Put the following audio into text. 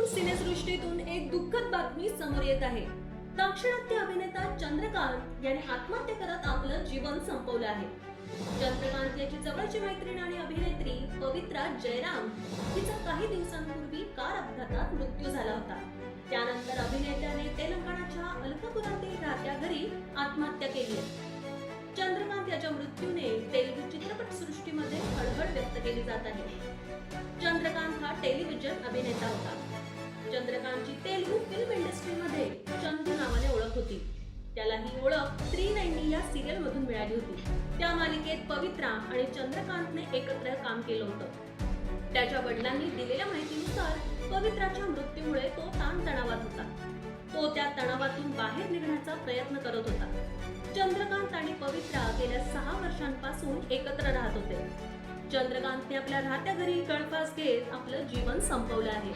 बॉलिवूड सिनेसृष्टीतून एक दुःखद बातमी समोर येत आहे. दाक्षिणात्य अभिनेता चंद्रकांत याने आत्महत्या करत आपलं जीवन संपवलं आहे. चंद्रकांत याची जवळची मैत्रीण आणि अभिनेत्री पवित्रा जयराम हिचा काही दिवसांपूर्वी कार अपघातात मृत्यू झाला होता. त्यानंतर अभिनेत्याने तेलंगणाच्या अलकापुरातील राहत्या घरी आत्महत्या केली आहे. चंद्रकांत याच्या मृत्यूने तेलुगू चित्रपट सृष्टीमध्ये हळहळ व्यक्त केली जात आहे. चंद्रकांत हा टेलिव्हिजन अभिनेता होता. चंद्रकांतची तेलुगू फिल्म इंडस्ट्रीमध्ये चंदू नावाने ओळख होती. त्याला ही ओळख 390 या सिरियल मधून मिळाली होती. त्या मालिकेत पवित्रा आणि चंद्रकांतने एकत्र काम केलं होतं. त्याच्या वडिलांनी दिलेल्या माहितीनुसार पवित्राच्या मृत्यूमुळे तो ताणतणावात होता. तो त्या तणावातून बाहेर निघण्याचा प्रयत्न करत होता. चंद्रकांत आणि पवित्रा गेल्या 6 वर्षांपासून एकत्र राहत होते. चंद्रकांतने आपल्या राहत्या घरी गळफास घेत आपलं जीवन संपवलं आहे.